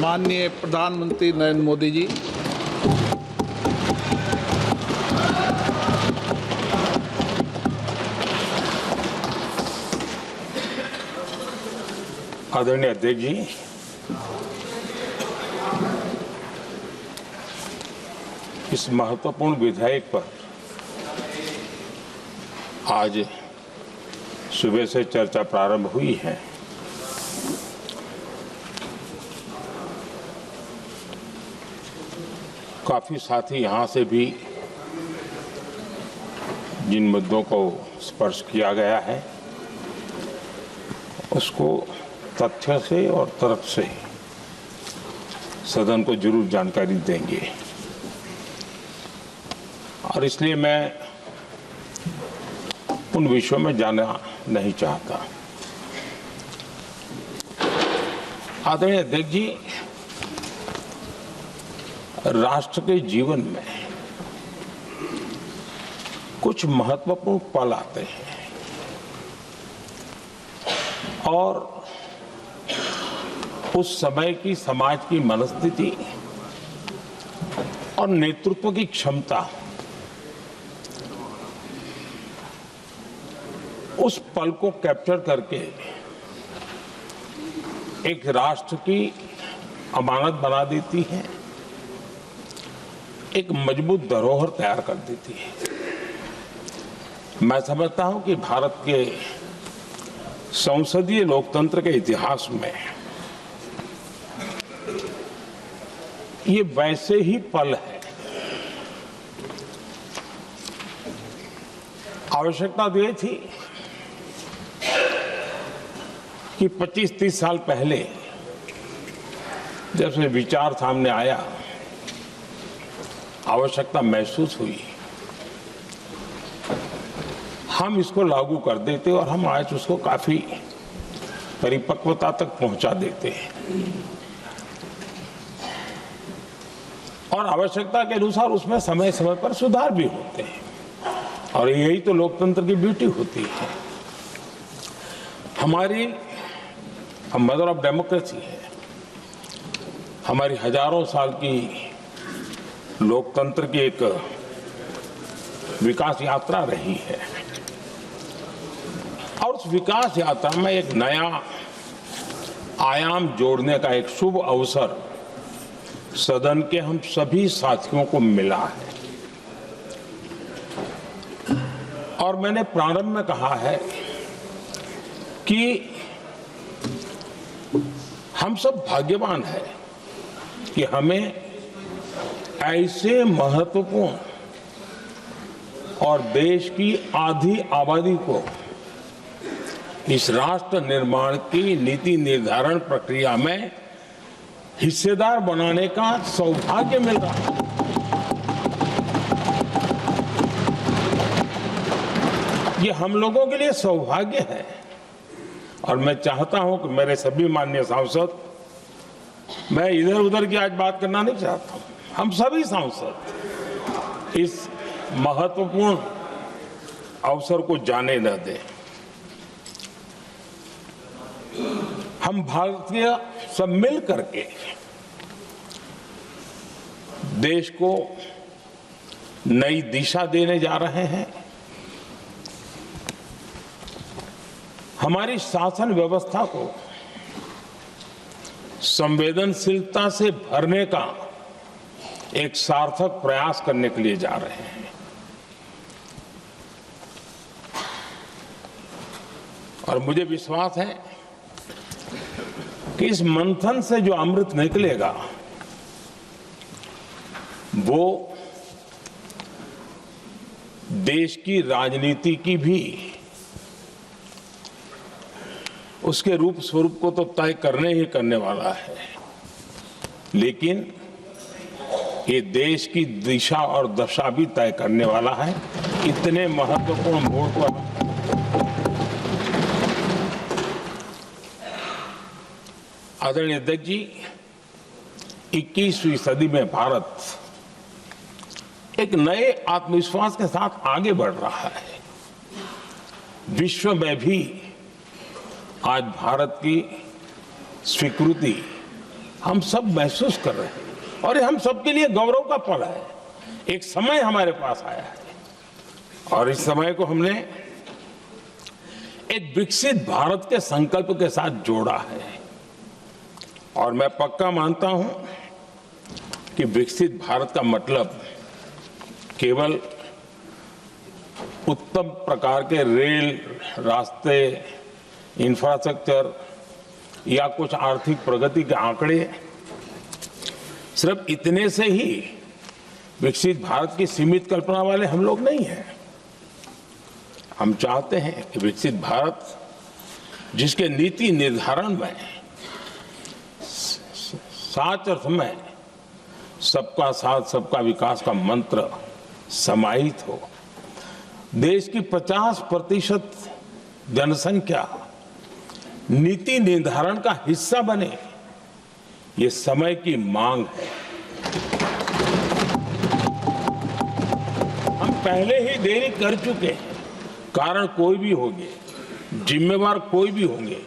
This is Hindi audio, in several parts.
माननीय प्रधानमंत्री नरेंद्र मोदी जी, आदरणीय अध्यक्ष जी, इस महत्वपूर्ण विधेयक पर आज सुबह से चर्चा प्रारंभ हुई है। काफी साथी यहाँ से भी जिन मुद्दों को स्पर्श किया गया है उसको तथ्य से और तर्क से सदन को जरूर जानकारी देंगे, और इसलिए मैं उन विषयों में जाना नहीं चाहता। आदरणीय अध्यक्ष जी, राष्ट्र के जीवन में कुछ महत्वपूर्ण पल आते हैं और उस समय की समाज की मनस्थिति और नेतृत्व की क्षमता उस पल को कैप्चर करके एक राष्ट्र की अमानत बना देती है, एक मजबूत धरोहर तैयार कर देती है। मैं समझता हूं कि भारत के संसदीय लोकतंत्र के इतिहास में ये वैसे ही पल है। आवश्यकता तो ये थी कि 25-30 साल पहले जब से विचार सामने आया, आवश्यकता महसूस हुई, हम इसको लागू कर देते और हम आज उसको काफी परिपक्वता तक पहुंचा देते हैं और आवश्यकता के अनुसार उसमें समय समय पर सुधार भी होते हैं, और यही तो लोकतंत्र की ब्यूटी होती है। हमारी मदर ऑफ डेमोक्रेसी है, हमारी हजारों साल की लोकतंत्र की एक विकास यात्रा रही है, और उस विकास यात्रा में एक नया आयाम जोड़ने का एक शुभ अवसर सदन के हम सभी साथियों को मिला है। और मैंने प्रारंभ में कहा है कि हम सब भाग्यवान हैं कि हमें ऐसे महत्वपूर्ण और देश की आधी आबादी को इस राष्ट्र निर्माण की नीति निर्धारण प्रक्रिया में हिस्सेदार बनाने का सौभाग्य मिल रहा है। ये हम लोगों के लिए सौभाग्य है, और मैं चाहता हूं कि मेरे सभी माननीय सांसद, मैं इधर उधर की आज बात करना नहीं चाहता हूं, हम सभी सांसद इस महत्वपूर्ण अवसर को जाने न दें। हम भारतीय सब मिल करके देश को नई दिशा देने जा रहे हैं। हमारी शासन व्यवस्था को संवेदनशीलता से भरने का एक सार्थक प्रयास करने के लिए जा रहे हैं, और मुझे विश्वास है कि इस मंथन से जो अमृत निकलेगा वो देश की राजनीति की भी उसके रूप स्वरूप को तो तय करने ही करने वाला है, लेकिन ये देश की दिशा और दशा भी तय करने वाला है। इतने महत्वपूर्ण मोड़ पर आदरणीय अध्यक्ष जी, 21वीं सदी में भारत एक नए आत्मविश्वास के साथ आगे बढ़ रहा है। विश्व में भी आज भारत की स्वीकृति हम सब महसूस कर रहे हैं और ये हम सबके लिए गौरव का पल है। एक समय हमारे पास आया है और इस समय को हमने एक विकसित भारत के संकल्प के साथ जोड़ा है और मैं पक्का मानता हूं कि विकसित भारत का मतलब केवल उत्तम प्रकार के रेल, रास्ते, इंफ्रास्ट्रक्चर या कुछ आर्थिक प्रगति के आंकड़े, सिर्फ इतने से ही विकसित भारत की सीमित कल्पना वाले हम लोग नहीं हैं। हम चाहते हैं कि विकसित भारत जिसके नीति निर्धारण में साच अर्थ में सबका साथ सबका विकास का मंत्र समाहित हो, देश की 50% जनसंख्या नीति निर्धारण का हिस्सा बने, ये समय की मांग है। हम पहले ही देरी कर चुके हैं, कारण कोई भी होंगे, जिम्मेवार कोई भी होंगे,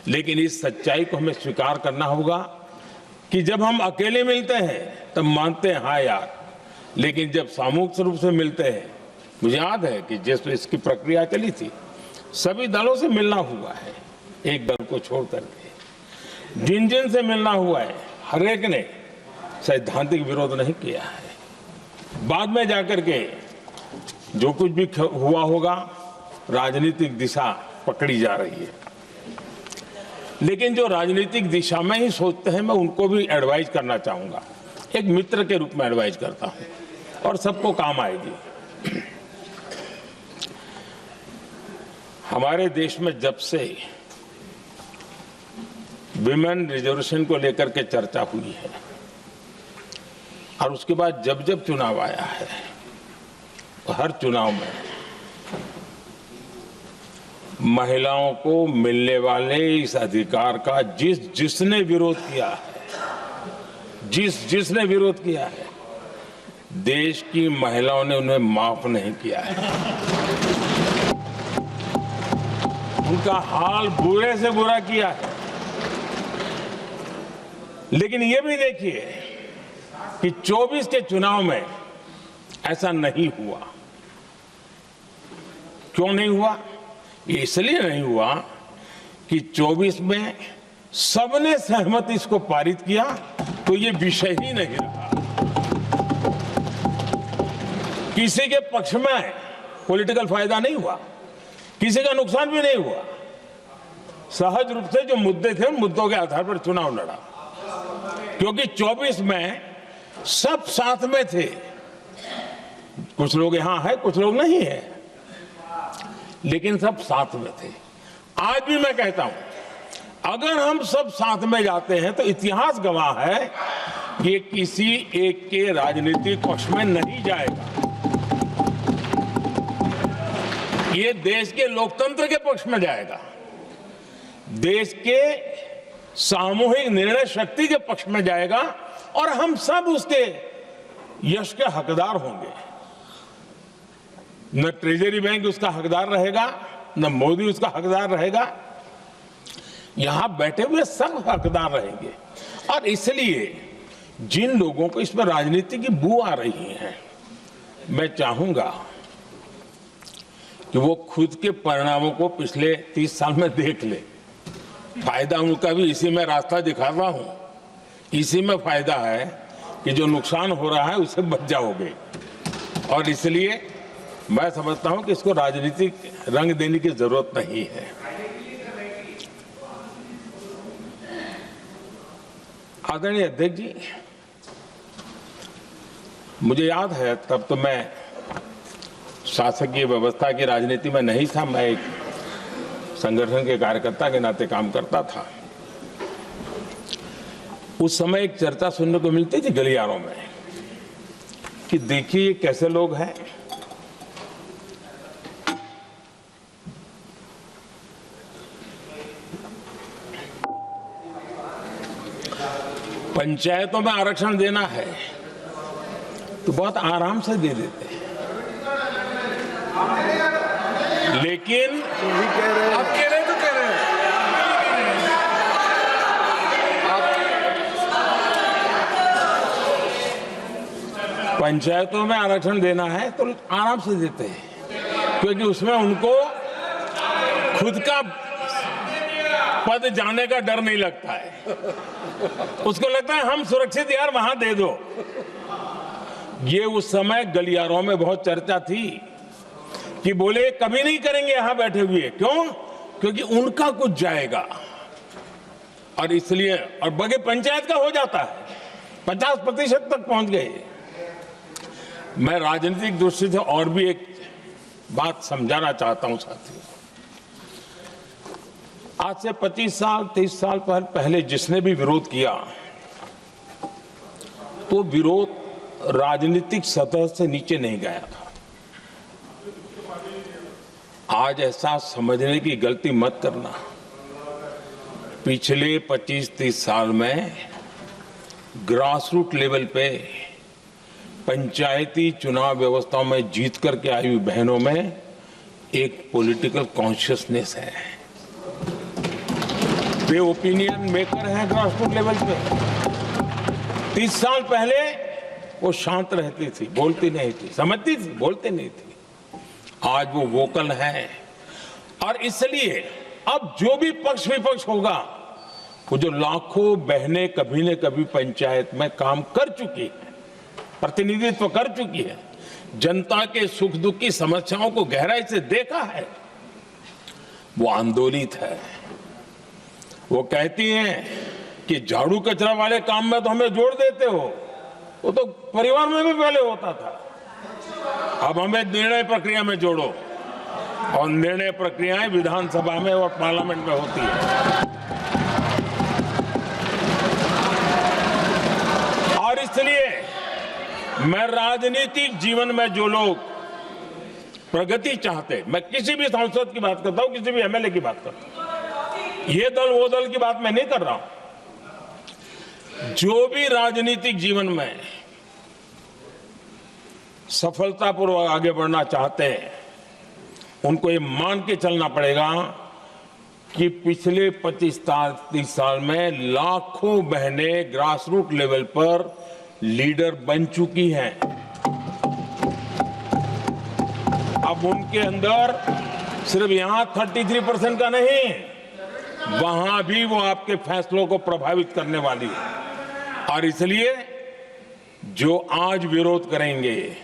लेकिन इस सच्चाई को हमें स्वीकार करना होगा कि जब हम अकेले मिलते हैं तब मानते हैं हाँ यार, लेकिन जब सामूहिक रूप से मिलते हैं, मुझे याद है कि जिस इसकी प्रक्रिया चली थी, सभी दलों से मिलना हुआ है, एक दल को छोड़ करके जिन जिन से मिलना हुआ है, हर एक ने सैद्धांतिक विरोध नहीं किया है। बाद में जाकर के जो कुछ भी हुआ होगा, राजनीतिक दिशा पकड़ी जा रही है, लेकिन जो राजनीतिक दिशा में ही सोचते हैं, मैं उनको भी एडवाइज करना चाहूंगा, एक मित्र के रूप में एडवाइज करता हूं और सबको काम आएगी। हमारे देश में जब से विमेन रिजर्वेशन को लेकर के चर्चा हुई है और उसके बाद जब जब चुनाव आया है, तो हर चुनाव में महिलाओं को मिलने वाले इस अधिकार का जिसने विरोध किया है, जिसने विरोध किया है, देश की महिलाओं ने उन्हें माफ नहीं किया है। उनका हाल बुरे से बुरा किया है। लेकिन ये भी देखिए कि 24 के चुनाव में ऐसा नहीं हुआ। क्यों नहीं हुआ? ये इसलिए नहीं हुआ कि 24 में सबने सहमति इसको पारित किया, तो ये विषय ही नहीं रहा। किसी के पक्ष में पॉलिटिकल फायदा नहीं हुआ, किसी का नुकसान भी नहीं हुआ। सहज रूप से जो मुद्दे थे, उन मुद्दों के आधार पर चुनाव लड़ा, क्योंकि 24 में सब साथ में थे। कुछ लोग यहां हैं, कुछ लोग नहीं है, लेकिन सब साथ में थे। आज भी मैं कहता हूं, अगर हम सब साथ में जाते हैं तो इतिहास गवाह है कि ये किसी एक के राजनीतिक पक्ष में नहीं जाएगा, ये देश के लोकतंत्र के पक्ष में जाएगा, देश के सामूहिक निर्णय शक्ति के पक्ष में जाएगा और हम सब उसके यश के हकदार होंगे। न ट्रेजरी बैंक उसका हकदार रहेगा, न मोदी उसका हकदार रहेगा, यहां बैठे हुए सब हकदार रहेंगे। और इसलिए जिन लोगों को इसमें राजनीति की बू आ रही है, मैं चाहूंगा कि वो खुद के परिणामों को पिछले 30 साल में देख ले। फायदा उनका भी इसी में रास्ता दिखाता हूं, इसी में फायदा है कि जो नुकसान हो रहा है उससे बच जाओगे। और इसलिए मैं समझता हूं कि इसको राजनीतिक रंग देने की जरूरत नहीं है। आदरणीय अध्यक्ष जी, मुझे याद है तब तो मैं शासकीय व्यवस्था की राजनीति में नहीं था, मैं एक संगठन के कार्यकर्ता के नाते काम करता था। उस समय एक चर्चा सुनने को मिलती थी गलियारों में कि देखिए कैसे लोग हैं, पंचायतों में आरक्षण देना है तो बहुत आराम से दे देते हैं, लेकिन आप कह रहे तो कह रहे हैं, पंचायतों में आरक्षण देना है तो आराम से देते हैं, क्योंकि उसमें उनको खुद का पद जाने का डर नहीं लगता है। उसको लगता है हम सुरक्षित यार वहां दे दो। ये उस समय गलियारों में बहुत चर्चा थी कि बोले कभी नहीं करेंगे यहां बैठे हुए। क्यों? क्योंकि उनका कुछ जाएगा, और इसलिए और बगे पंचायत का हो जाता है, 50% तक पहुंच गए। मैं राजनीतिक दृष्टि से और भी एक बात समझाना चाहता हूं साथियों। आज से 25 साल 30 साल पहले जिसने भी विरोध किया, तो विरोध राजनीतिक सतह से नीचे नहीं गया था। आज ऐसा समझने की गलती मत करना। पिछले 25-30 साल में ग्रास रूट लेवल पे पंचायती चुनाव व्यवस्थाओं में जीत करके आई हुई बहनों में एक पॉलिटिकल कॉन्शियसनेस है। वे ओपिनियन मेकर हैं ग्रास रूट लेवल पे। 30 साल पहले वो शांत रहती थी, बोलती नहीं थी, समझती थी, बोलती नहीं थी। आज वो वोकल है, और इसलिए अब जो भी पक्ष विपक्ष होगा, वो जो लाखों बहनें कभी न कभी पंचायत में काम कर चुकी है, प्रतिनिधित्व कर चुकी है, जनता के सुख दुख की समस्याओं को गहराई से देखा है, वो आंदोलित है। वो कहती हैं कि झाड़ू कचरा वाले काम में तो हमें जोड़ देते हो, वो तो परिवार में भी पहले होता था, अब हमें निर्णय प्रक्रिया में जोड़ो। और निर्णय प्रक्रियाएं विधानसभा में और पार्लियामेंट में होती है। और इसलिए मैं राजनीतिक जीवन में जो लोग प्रगति चाहते, मैं किसी भी सांसद की बात करता हूं, किसी भी एमएलए की बात करता हूं, ये दल वो दल की बात मैं नहीं कर रहा हूं। जो भी राजनीतिक जीवन में सफलतापूर्वक आगे बढ़ना चाहते हैं, उनको ये मान के चलना पड़ेगा कि पिछले 25-30 साल में लाखों बहनें ग्रास रूट लेवल पर लीडर बन चुकी हैं। अब उनके अंदर सिर्फ यहां 33% का नहीं, वहां भी वो आपके फैसलों को प्रभावित करने वाली है। और इसलिए जो आज विरोध करेंगे,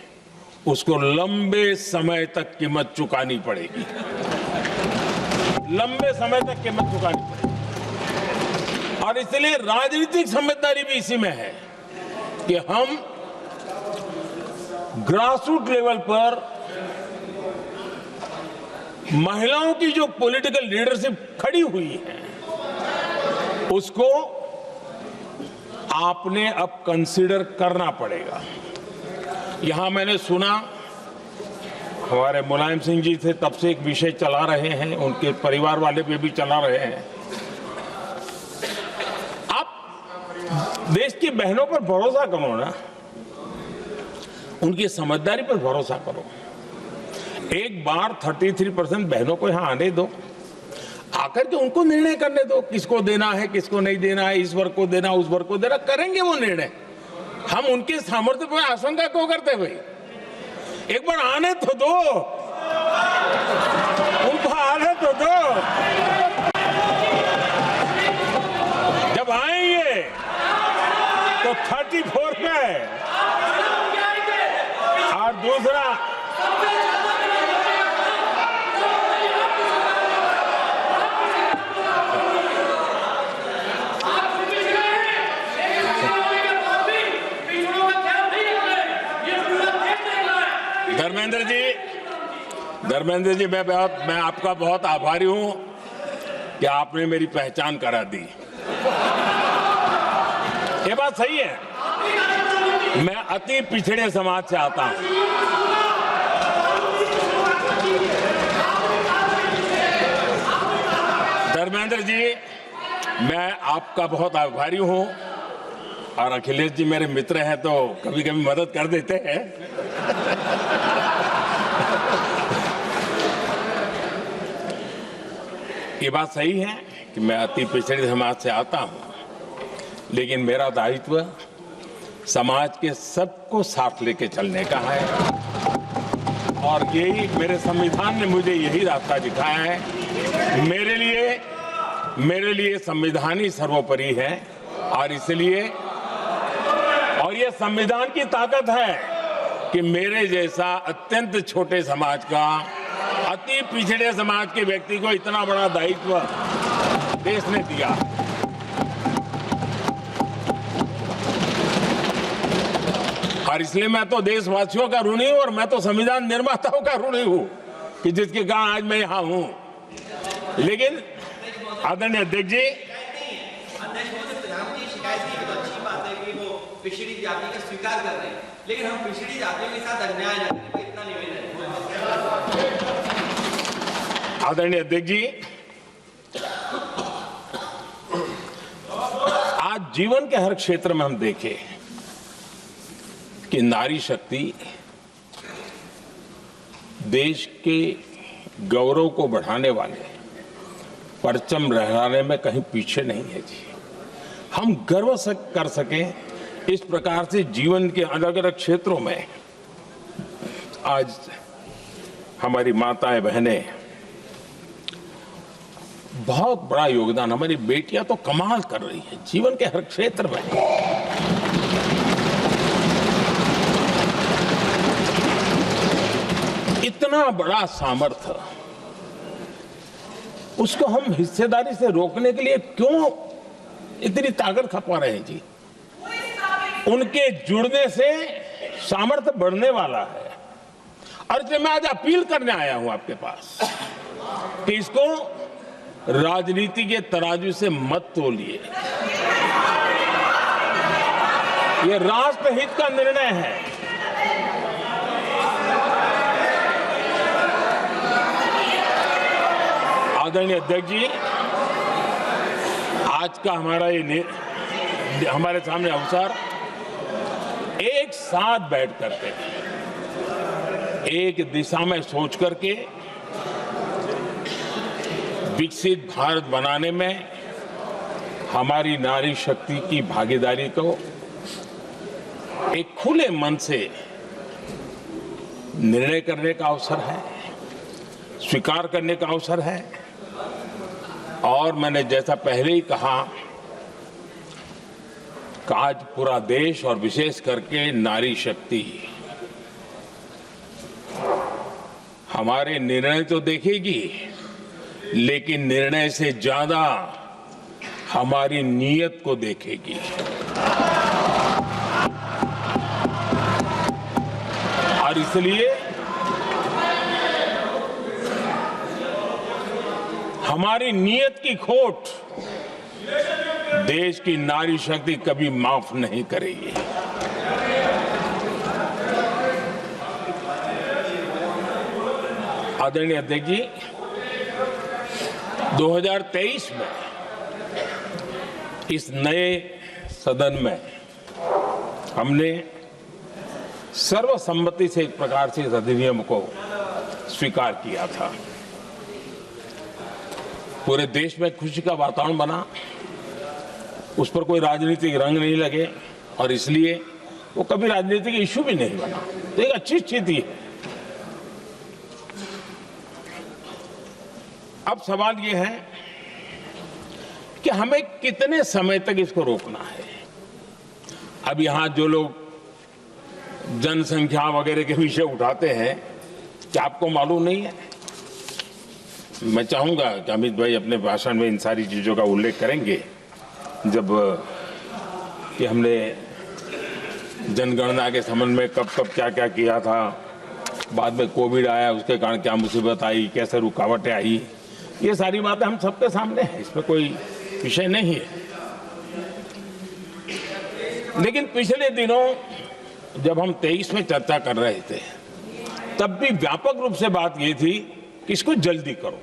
उसको लंबे समय तक कीमत चुकानी पड़ेगी, लंबे समय तक कीमत चुकानी पड़ेगी। और इसलिए राजनीतिक समझदारी भी इसी में है कि हम ग्रास रूट लेवल पर महिलाओं की जो पॉलिटिकल लीडरशिप खड़ी हुई है, उसको आपने अब कंसीडर करना पड़ेगा। यहां मैंने सुना हमारे मुलायम सिंह जी थे, तब से एक विषय चला रहे हैं, उनके परिवार वाले भी चला रहे हैं। आप देश की बहनों पर भरोसा करो ना, उनकी समझदारी पर भरोसा करो। एक बार 33% बहनों को यहां आने दो, आकर के उनको निर्णय करने दो, किसको देना है, किसको नहीं देना है, इस वर्ग को देना, उस वर्ग को देना, करेंगे वो निर्णय। हम उनके सामर्थ्य पर आशंका क्यों करते भाई? एक बार आने तो दो, उनको आने तो दो। जब आएंगे तो 34 में, और दूसरा धर्मेंद्र जी, मैं आपका बहुत आभारी हूं कि आपने मेरी पहचान करा दी। ये बात सही है, मैं अति पिछड़े समाज से आता हूं। धर्मेंद्र जी, मैं आपका बहुत आभारी हूं, और अखिलेश जी मेरे मित्र हैं तो कभी कभी मदद कर देते हैं। ये बात सही है कि मैं अति पिछड़े समाज से आता हूं, लेकिन मेरा दायित्व समाज के सबको साथ लेके चलने का है और यही मेरे संविधान ने मुझे यही रास्ता दिखाया है। मेरे लिए संविधान ही सर्वोपरि है और इसलिए और ये संविधान की ताकत है कि मेरे जैसा अत्यंत छोटे समाज का, अति पिछड़े समाज के व्यक्ति को इतना बड़ा दायित्व देश ने दिया। और इसलिए मैं तो देशवासियों का ऋणी हूं और मैं तो संविधान निर्माताओं का ऋणी हूं कि जिसके कारण आज मैं यहां हूं। लेकिन आदरणीय अध्यक्ष जी, पिछड़ी जाति का स्वीकार कर रहे हैं, लेकिन हम पिछड़ी जातियों के साथ अन्याय न करें, इतना निवेदन है। आदरणीय अध्यक्ष जी, आज जीवन के हर क्षेत्र में हम देखें कि नारी शक्ति देश के गौरव को बढ़ाने वाले परचम लहराने में कहीं पीछे नहीं है जी। हम गर्व कर सकें इस प्रकार से जीवन के अलग अलग क्षेत्रों में आज हमारी माताएं बहनें बहुत बड़ा योगदान, हमारी बेटियां तो कमाल कर रही हैं जीवन के हर क्षेत्र में। इतना बड़ा सामर्थ्य, उसको हम हिस्सेदारी से रोकने के लिए क्यों इतनी ताकत खपा रहे हैं जी? उनके जुड़ने से सामर्थ्य बढ़ने वाला है। और इसलिए मैं आज अपील करने आया हूं आपके पास कि इसको राजनीति के तराजू से मत तोलिए। ये राष्ट्रहित का निर्णय है। आदरणीय अध्यक्ष जी, आज का हमारे सामने अवसर एक साथ बैठ करके एक दिशा में सोच करके विकसित भारत बनाने में हमारी नारी शक्ति की भागीदारी को एक खुले मन से निर्णय करने का अवसर है, स्वीकार करने का अवसर है। और मैंने जैसा पहले ही कहा कि आज पूरा देश और विशेष करके नारी शक्ति हमारे निर्णय तो देखेगी, लेकिन निर्णय से ज्यादा हमारी नीयत को देखेगी। और इसलिए हमारी नीयत की खोट देश की नारी शक्ति कभी माफ नहीं करेगी। आदरणीय अध्यक्ष जी, 2023 में इस नए सदन में हमने सर्वसम्मति से एक प्रकार से इस अधिनियम को स्वीकार किया था। पूरे देश में खुशी का वातावरण बना, उस पर कोई राजनीतिक रंग नहीं लगे और इसलिए वो कभी राजनीतिक इश्यू भी नहीं बना। तो एक अच्छी स्थिति है। अब सवाल ये है कि हमें कितने समय तक इसको रोकना है। अब यहां जो लोग जनसंख्या वगैरह के विषय उठाते हैं, क्या आपको मालूम नहीं है? मैं चाहूंगा कि अमित भाई अपने भाषण में इन सारी चीजों का उल्लेख करेंगे, जब कि हमने जनगणना के संबंध में कब कब क्या क्या किया था, बाद में कोविड आया, उसके कारण क्या मुसीबत आई, कैसे रुकावटें आई, ये सारी बातें हम सबके सामने हैं, इसमें कोई विषय नहीं है। लेकिन पिछले दिनों जब हम 23 में चर्चा कर रहे थे, तब भी व्यापक रूप से बात ये थी कि इसको जल्दी करो।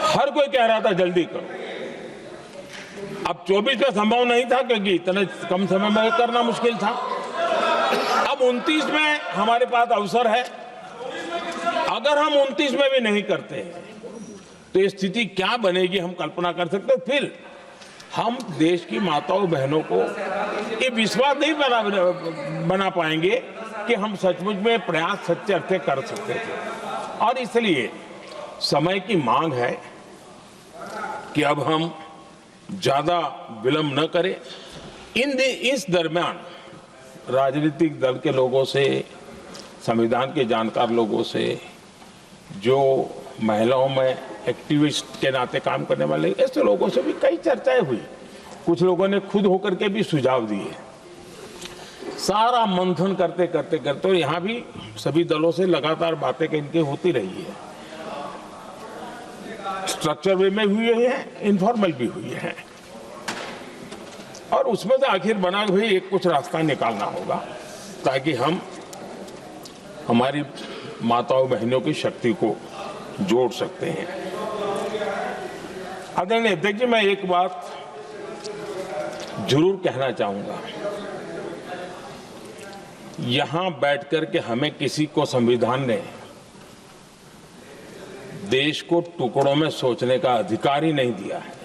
हर कोई कह रहा था जल्दी करो। अब 24 में संभव नहीं था क्योंकि इतने कम समय में करना मुश्किल था। अब 29 में हमारे पास अवसर है। अगर हम 29 में भी नहीं करते तो ये स्थिति क्या बनेगी हम कल्पना कर सकते हैं। फिर हम देश की माताओं बहनों को ये विश्वास नहीं बना पाएंगे कि हम सचमुच में प्रयास सच्चे अर्थे कर सकते थे। और इसलिए समय की मांग है कि अब हम ज्यादा विलंब न करें। इस दरमियान राजनीतिक दल के लोगों से, संविधान के जानकार लोगों से, जो महिलाओं में एक्टिविस्ट के नाते काम करने वाले ऐसे लोगों से भी कई चर्चाएं हुई। कुछ लोगों ने खुद होकर के भी सुझाव दिए। सारा मंथन करते करते करते, और यहाँ भी सभी दलों से लगातार बातें इनकी होती रही है। स्ट्रक्चर वे में हुई है, इनफॉर्मल भी हुई है, और उसमें से आखिर बना हुई एक कुछ रास्ता निकालना होगा ताकि हम हमारी माताओं बहनों की शक्ति को जोड़ सकते हैं। आदरणीय अध्यक्ष जी, मैं एक बात जरूर कहना चाहूंगा। यहां बैठकर के हमें किसी को संविधान ने देश को टुकड़ों में सोचने का अधिकार ही नहीं दिया है।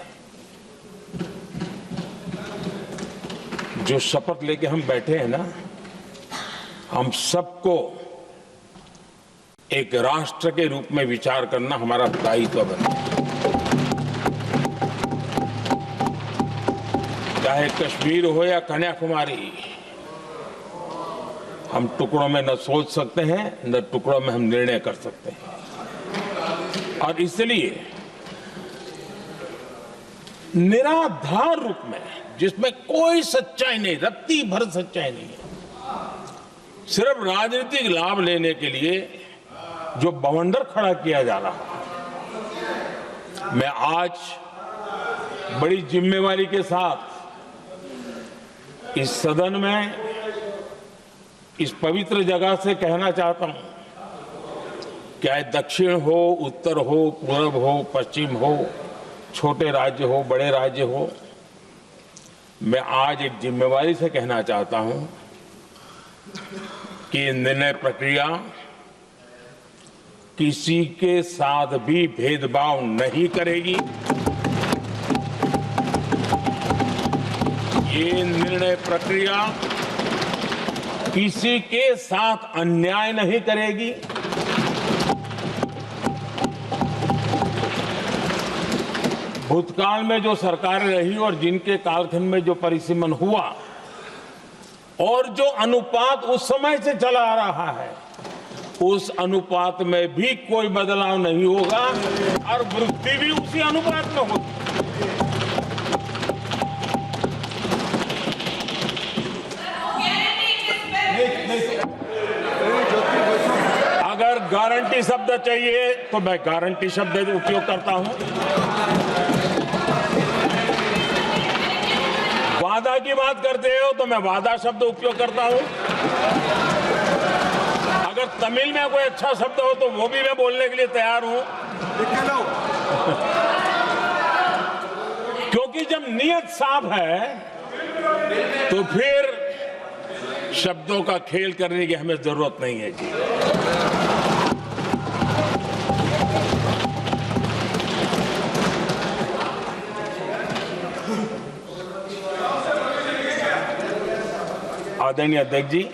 जो शपथ लेके हम बैठे हैं ना, हम सबको एक राष्ट्र के रूप में विचार करना हमारा दायित्व बनता है। चाहे कश्मीर हो या कन्याकुमारी, हम टुकड़ों में न सोच सकते हैं, न टुकड़ों में हम निर्णय कर सकते हैं। और इसलिए निराधार रूप में, जिसमें कोई सच्चाई नहीं, रत्ती भर सच्चाई नहीं है, सिर्फ राजनीतिक लाभ लेने के लिए जो बवंडर खड़ा किया जा रहा है, मैं आज बड़ी जिम्मेवारी के साथ इस सदन में, इस पवित्र जगह से कहना चाहता हूं, चाहे दक्षिण हो, उत्तर हो, पूर्व हो, पश्चिम हो, छोटे राज्य हो, बड़े राज्य हो, मैं आज एक जिम्मेवारी से कहना चाहता हूं कि निर्णय प्रक्रिया किसी के साथ भी भेदभाव नहीं करेगी। ये निर्णय प्रक्रिया किसी के साथ अन्याय नहीं करेगी। भूतकाल में जो सरकारें रही और जिनके कालखंड में जो परिसीमन हुआ और जो अनुपात उस समय से चला आ रहा है, उस अनुपात में भी कोई बदलाव नहीं होगा और वृद्धि भी उसी अनुपात में होगी। अगर गारंटी शब्द चाहिए तो मैं गारंटी शब्द उपयोग करता हूं। वादा की बात करते हो तो मैं वादा शब्द उपयोग करता हूं। अगर तमिल में कोई अच्छा शब्द हो तो वो भी मैं बोलने के लिए तैयार हूं। क्योंकि जब नियत साफ है तो फिर शब्दों का खेल करने की हमें जरूरत नहीं है जी। आदरणीय अध्यक्ष जी,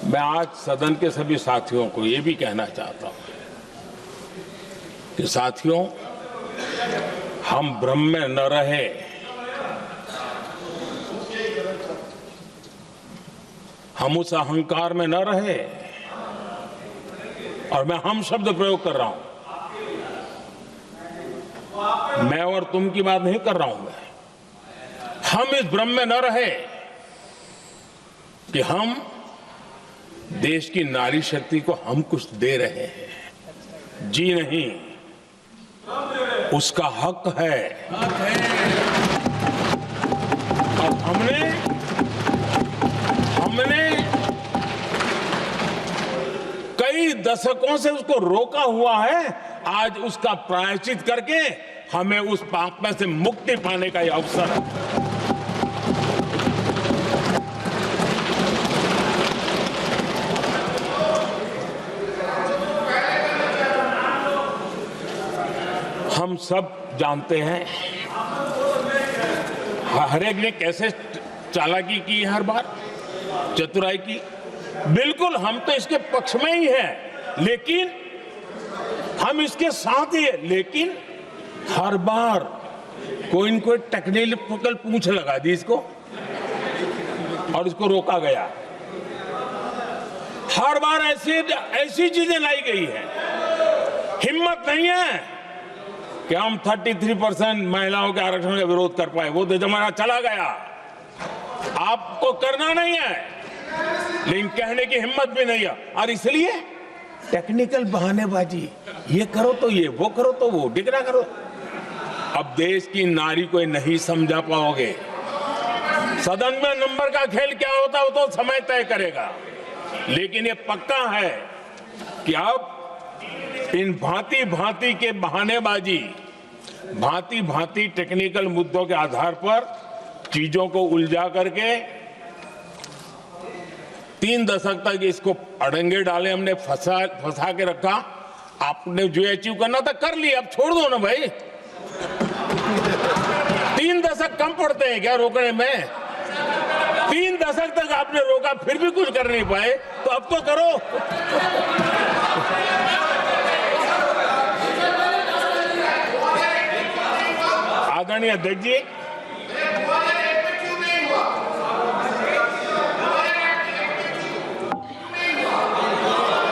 मैं आज सदन के सभी साथियों को ये भी कहना चाहता हूं कि साथियों, हम भ्रम में न रहे। हम उस अहंकार में न रहे, और मैं हम शब्द प्रयोग कर रहा हूं। मैं और तुम की बात नहीं कर रहा हूं। मैं हम इस भ्रम में न रहे कि हम देश की नारी शक्ति को हम कुछ दे रहे हैं। जी नहीं, उसका हक है। और हमने कई दशकों से उसको रोका हुआ है। आज उसका प्रायश्चित करके हमें उस पाप में से मुक्ति पाने का यह अवसर है। हम हम सब जानते हैं हर एक ने कैसे चालाकी की हर बार, चतुराई की। बिल्कुल हम तो इसके पक्ष में ही हैं, लेकिन हम इसके साथ ही हैं, लेकिन हर बार कोई न कोई टेक्निकल पूंछ लगा दी इसको और इसको रोका गया। हर बार ऐसी चीजें लाई गई है। हिम्मत नहीं है कि हम 33% महिलाओं के आरक्षण का विरोध कर पाए, वो तो जमाना चला गया। आपको करना नहीं है, लेकिन कहने की हिम्मत भी नहीं है, और इसलिए टेक्निकल बहानेबाजी, ये करो तो ये, वो करो तो वो, डिगरा करो। अब देश की नारी को नहीं समझा पाओगे। सदन में नंबर का खेल क्या होता है वो तो समय तय करेगा, लेकिन ये पक्का है कि अब इन भांति भांति के बहानेबाजी, भांति भांति टेक्निकल मुद्दों के आधार पर चीजों को उलझा करके 3 दशक तक इसको अड़ंगे डाले हमने, फंसा के रखा। आपने जो अचीव करना था कर लिया, अब छोड़ दो ना भाई। 3 दशक कम पड़ते हैं क्या रोकने में? 3 दशक तक आपने रोका, फिर भी कुछ कर नहीं पाए, तो अब तो करो। आदरणीय अध्यक्ष जी,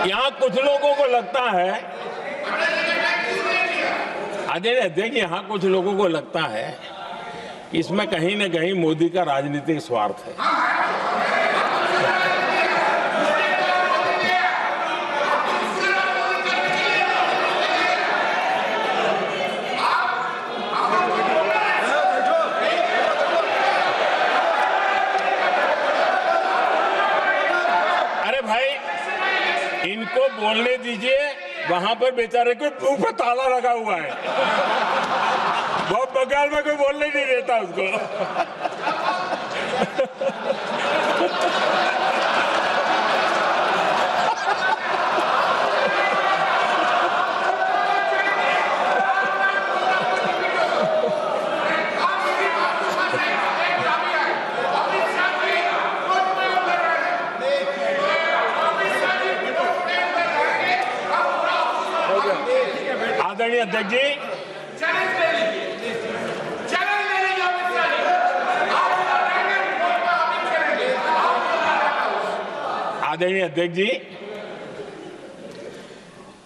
यहां कुछ लोगों को लगता है, आदरणीय अध्यक्ष, यहां कुछ लोगों को लगता है कि इसमें कहीं न कहीं मोदी का राजनीतिक स्वार्थ है। इनको बोलने दीजिए, वहां पर बेचारे को मुंह पर ताला लगा हुआ है, वो बगल में कोई बोलने नहीं देता उसको। आदरणीय अध्यक्ष जी, आदरणीय अध्यक्ष जी,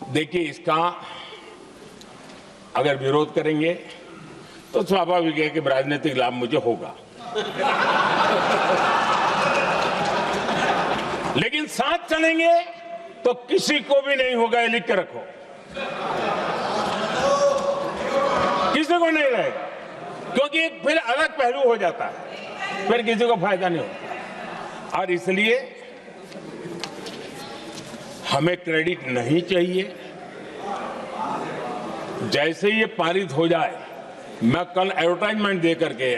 देखिए, इसका अगर विरोध करेंगे तो स्वाभाविक है कि राजनीतिक लाभ मुझे होगा, लेकिन साथ चलेंगे तो किसी को भी नहीं होगा, ये लिख के रखो। किसी को नहीं रहेगा, क्योंकि एक फिर अलग पहलू हो जाता है, फिर किसी को फायदा नहीं होता। और इसलिए हमें क्रेडिट नहीं चाहिए। जैसे ये पारित हो जाए, मैं कल एडवर्टाइजमेंट दे करके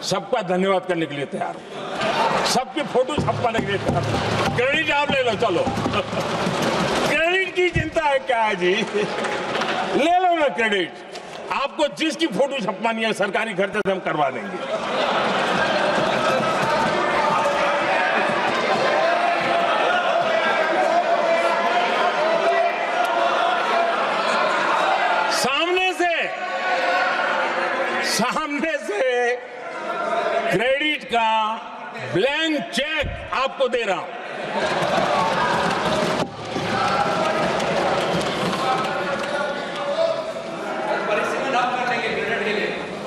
सबका धन्यवाद करने के लिए तैयार हूं, सबकी फोटो छपवाने के लिए तैयार हूं। क्रेडिट आप ले लो, चलो। क्रेडिट की चिंता है क्या है जी, ले लो ना क्रेडिट। आपको जिसकी फोटो छपवानी है सरकारी खर्चे से हम करवा देंगे। सामने से क्रेडिट का ब्लैंक चेक आपको दे रहा हूं।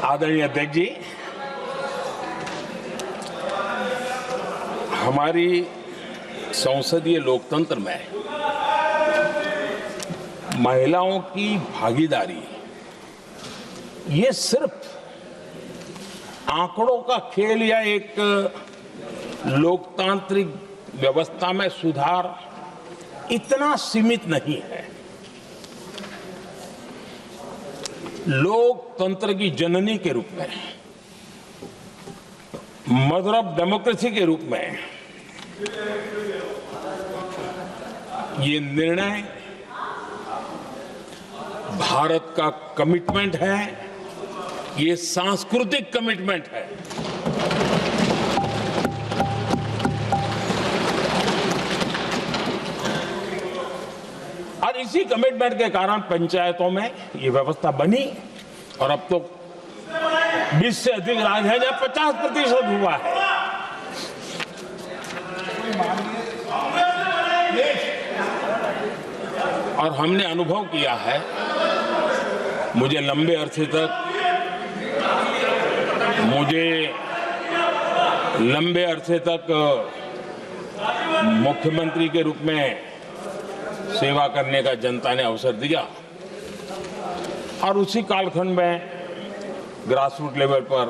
आदरणीय अध्यक्ष जी, हमारी संसदीय लोकतंत्र में महिलाओं की भागीदारी ये सिर्फ आंकड़ों का खेल या एक लोकतांत्रिक व्यवस्था में सुधार इतना सीमित नहीं है। लोकतंत्र की जननी के रूप में, मदर ऑफ डेमोक्रेसी के रूप में ये निर्णय भारत का कमिटमेंट है, ये सांस्कृतिक कमिटमेंट है। और इसी कमिटमेंट के कारण पंचायतों में ये व्यवस्था बनी और अब तो 20 से अधिक राज्य है जहां 50% हुआ है। और हमने अनुभव किया है, मुझे लंबे अरसे तक मुख्यमंत्री के रूप में सेवा करने का जनता ने अवसर दिया और उसी कालखंड में ग्रासरूट लेवल पर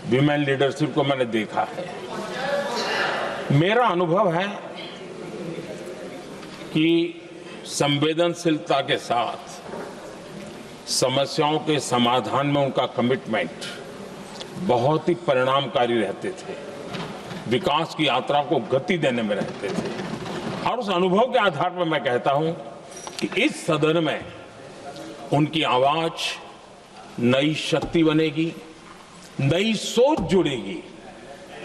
विमेन लीडरशिप को मैंने देखा है। मेरा अनुभव है कि संवेदनशीलता के साथ समस्याओं के समाधान में उनका कमिटमेंट बहुत ही परिणामकारी रहते थे, विकास की यात्रा को गति देने में रहते थे। और उस अनुभव के आधार पर मैं कहता हूं कि इस सदन में उनकी आवाज नई शक्ति बनेगी, नई सोच जुड़ेगी,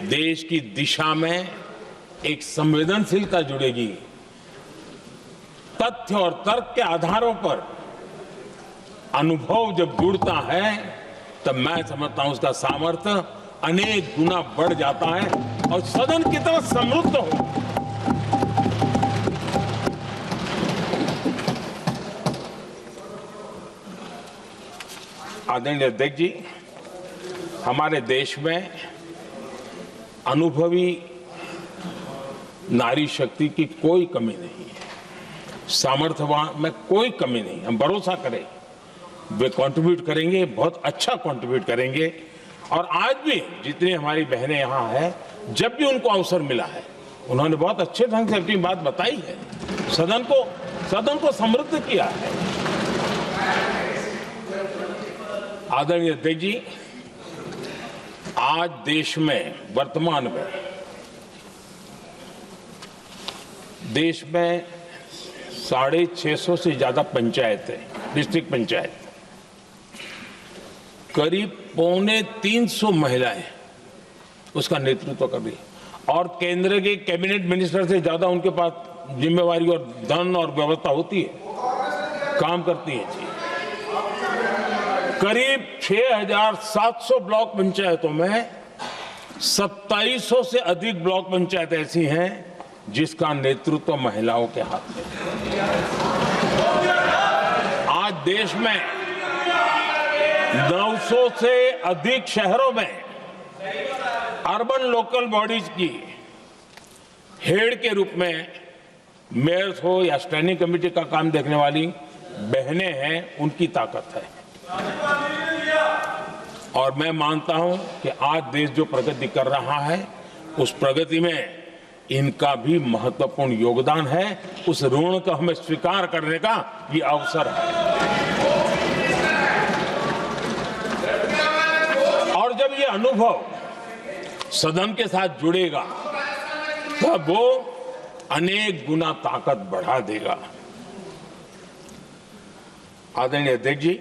देश की दिशा में एक संवेदनशीलता जुड़ेगी। तथ्य और तर्क के आधारों पर अनुभव जब जुड़ता है तब मैं समझता हूं उसका सामर्थ्य अनेक गुना बढ़ जाता है और सदन कितना समृद्ध हो। आदरणीय अध्यक्ष जी, हमारे देश में अनुभवी नारी शक्ति की कोई कमी नहीं है, सामर्थ्यवान में कोई कमी नहीं। हम भरोसा करें वे कंट्रीब्यूट करेंगे, बहुत अच्छा कंट्रीब्यूट करेंगे। और आज भी जितनी हमारी बहनें यहाँ हैं, जब भी उनको अवसर मिला है उन्होंने बहुत अच्छे ढंग से अपनी बात बताई है, सदन को समृद्ध किया है। आदरणीय अध्यक्ष जी, आज देश में वर्तमान में देश में 650 से ज्यादा पंचायतें, डिस्ट्रिक्ट पंचायत, करीब 325 महिलाएं उसका नेतृत्व कर रही है और केंद्र के कैबिनेट मिनिस्टर से ज्यादा उनके पास जिम्मेवारी और धन और व्यवस्था होती है, काम करती है जी। करीब 6700 ब्लॉक पंचायतों में 2700 से अधिक ब्लॉक पंचायत ऐसी हैं जिसका नेतृत्व महिलाओं के हाथ में है। आज देश में 900 से अधिक शहरों में अर्बन लोकल बॉडीज की हेड के रूप में मेयर्स हो या स्टैंडिंग कमेटी का काम देखने वाली बहनें हैं, उनकी ताकत है। और मैं मानता हूं कि आज देश जो प्रगति कर रहा है उस प्रगति में इनका भी महत्वपूर्ण योगदान है। उस ऋण को हमें स्वीकार करने का ये अवसर है। और जब ये अनुभव सदन के साथ जुड़ेगा तब वो अनेक गुना ताकत बढ़ा देगा। आदरणीय अध्यक्ष जी,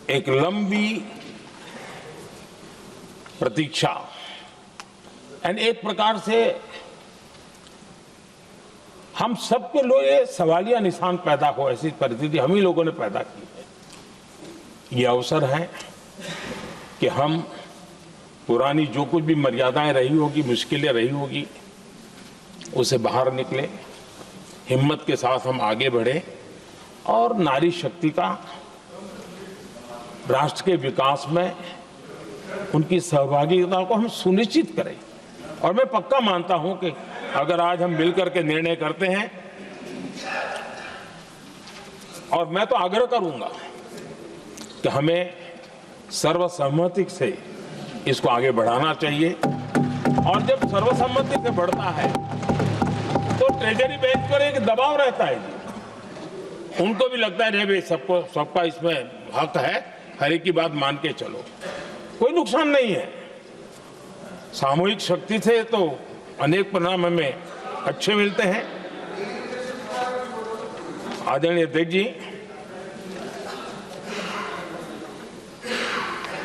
एक लंबी प्रतीक्षा एंड एक प्रकार से हम सबके लिए सवालिया निशान पैदा हो, ऐसी परिस्थिति हम ही लोगों ने पैदा की है। ये अवसर है कि हम पुरानी जो कुछ भी मर्यादाएं रही होगी, मुश्किलें रही होगी, उसे बाहर निकले, हिम्मत के साथ हम आगे बढ़े और नारी शक्ति का राष्ट्र के विकास में उनकी सहभागिता को हम सुनिश्चित करें। और मैं पक्का मानता हूं कि अगर आज हम मिलकर के निर्णय करते हैं, और मैं तो आग्रह करूंगा कि हमें सर्वसम्मति से इसको आगे बढ़ाना चाहिए। और जब सर्वसम्मति से बढ़ता है तो ट्रेजरी बेंच पर एक दबाव रहता है जी, उनको भी लगता है भाई सबका इसमें हक है, हर एक की बात मान के चलो, कोई नुकसान नहीं है। सामूहिक शक्ति से तो अनेक परिणाम हमें अच्छे मिलते हैं। आदरणीय अध्यक्ष जी,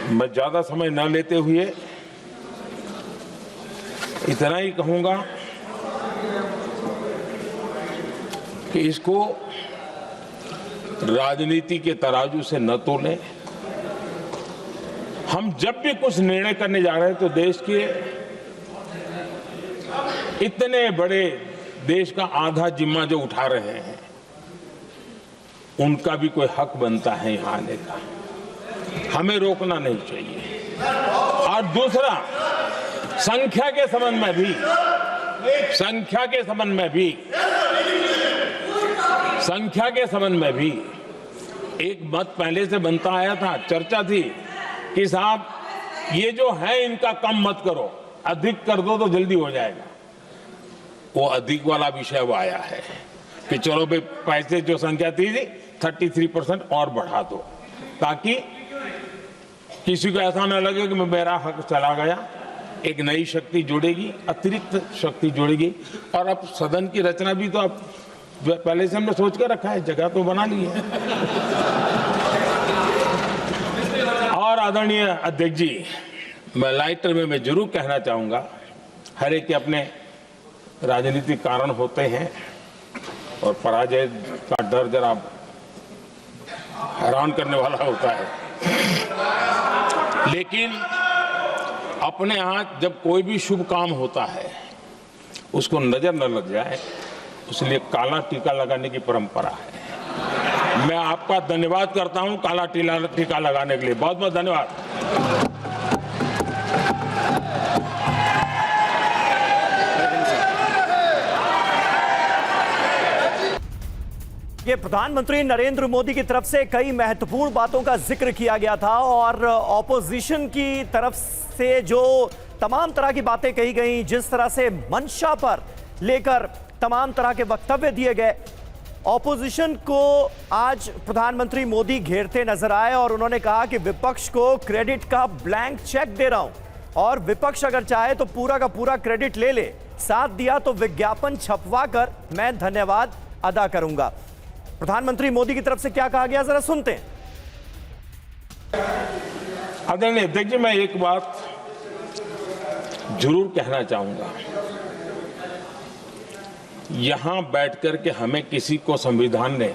मैं ज्यादा समय न लेते हुए इतना ही कहूंगा कि इसको राजनीति के तराजू से न तोलें। हम जब भी कुछ निर्णय करने जा रहे हैं तो देश के इतने बड़े देश का आधा जिम्मा जो उठा रहे हैं उनका भी कोई हक बनता है यहां आने का, हमें रोकना नहीं चाहिए। और दूसरा, संख्या के संबंध में भी एक मत पहले से बनता आया था, चर्चा थी कि साहब ये जो है इनका कम मत करो, अधिक कर दो तो जल्दी हो जाएगा। वो अधिक वाला विषय वो आया है कि चलो भाई पैसे जो संख्या थी 33% और बढ़ा दो, ताकि किसी को ऐसा न लगे कि मेरा हक चला गया। एक नई शक्ति जुड़ेगी, अतिरिक्त शक्ति जुड़ेगी। और अब सदन की रचना भी तो अब पहले से हमने सोच कर रखा है, जगह तो बना ली है। और आदरणीय अध्यक्ष जी, मैं लाइटर में जरूर कहना चाहूंगा, हर एक के अपने राजनीतिक कारण होते हैं और पराजय का डर जरा हैरान करने वाला होता है, लेकिन अपने यहाँ जब कोई भी शुभ काम होता है उसको नजर न लग जाए, इसलिए काला टीका लगाने की परंपरा है। मैं आपका धन्यवाद करता हूं काला टीका लगाने के लिए, बहुत बहुत धन्यवाद। ये प्रधानमंत्री नरेंद्र मोदी की तरफ से कई महत्वपूर्ण बातों का जिक्र किया गया था और ऑपोजिशन की तरफ से जो तमाम तरह की बातें कही गई, जिस तरह से मंशा पर लेकर तमाम तरह के वक्तव्य दिए गए, ऑपोजिशन को आज प्रधानमंत्री मोदी घेरते नजर आए और उन्होंने कहा कि विपक्ष को क्रेडिट का ब्लैंक चेक दे रहा हूं और विपक्ष अगर चाहे तो पूरा का पूरा क्रेडिट ले ले, साथ दिया तो विज्ञापन छपवा कर मैं धन्यवाद अदा करूंगा। प्रधानमंत्री मोदी की तरफ से क्या कहा गया, जरा सुनते हैं। आदरणीय अध्यक्ष जी, मैं एक बात जरूर कहना चाहूंगा, यहां बैठकर के हमें किसी को संविधान ने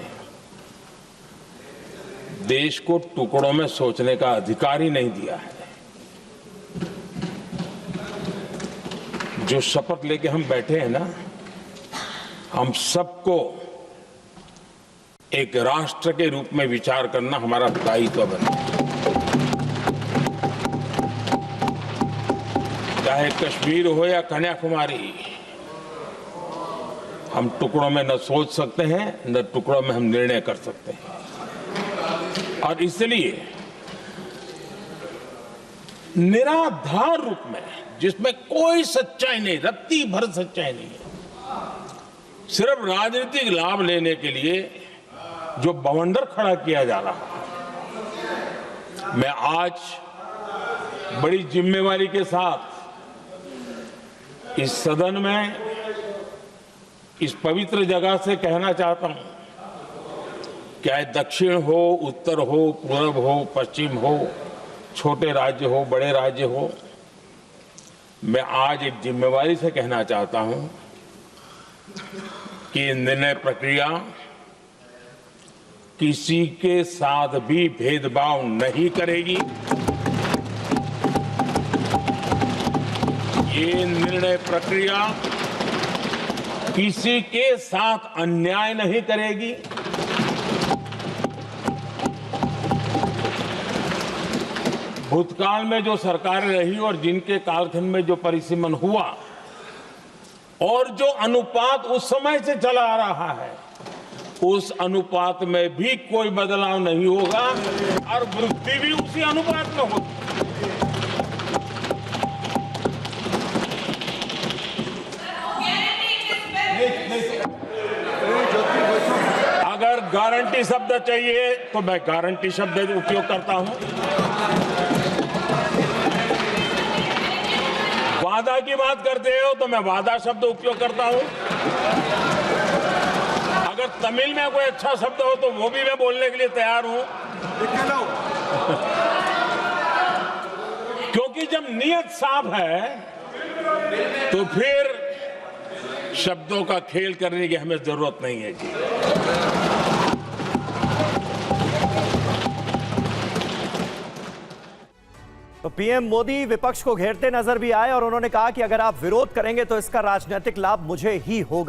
देश को टुकड़ों में सोचने का अधिकार ही नहीं दिया है। जो शपथ लेके हम बैठे हैं ना, हम सबको एक राष्ट्र के रूप में विचार करना हमारा दायित्व बना। चाहे कश्मीर हो या कन्याकुमारी, हम टुकड़ों में न सोच सकते हैं, न टुकड़ों में हम निर्णय कर सकते हैं। और इसलिए निराधार रूप में, जिसमें कोई सच्चाई नहीं, रत्ती भर सच्चाई नहीं है, सिर्फ राजनीतिक लाभ लेने के लिए जो बवंडर खड़ा किया जा रहा है, मैं आज बड़ी जिम्मेवारी के साथ इस सदन में, इस पवित्र जगह से कहना चाहता हूं, चाहे दक्षिण हो, उत्तर हो, पूर्व हो, पश्चिम हो, छोटे राज्य हो, बड़े राज्य हो, मैं आज एक जिम्मेवारी से कहना चाहता हूं कि निर्णय प्रक्रिया किसी के साथ भी भेदभाव नहीं करेगी। ये निर्णय प्रक्रिया किसी के साथ अन्याय नहीं करेगी। भूतकाल में जो सरकारें रही और जिनके कालखंड में जो परिसीमन हुआ और जो अनुपात उस समय से चला आ रहा है, उस अनुपात में भी कोई बदलाव नहीं होगा और वृद्धि भी उसी अनुपात में होगी। अगर गारंटी शब्द चाहिए तो मैं गारंटी शब्द उपयोग करता हूं। वादा की बात करते हो तो मैं वादा शब्द उपयोग करता हूं। अगर तमिल में कोई अच्छा शब्द हो तो वो भी मैं बोलने के लिए तैयार हूं। क्योंकि जब नीयत साफ है तो फिर शब्दों का खेल करने की हमें जरूरत नहीं है जी। तो पीएम मोदी विपक्ष को घेरते नजर भी आए और उन्होंने कहा कि अगर आप विरोध करेंगे तो इसका राजनीतिक लाभ मुझे ही होगा।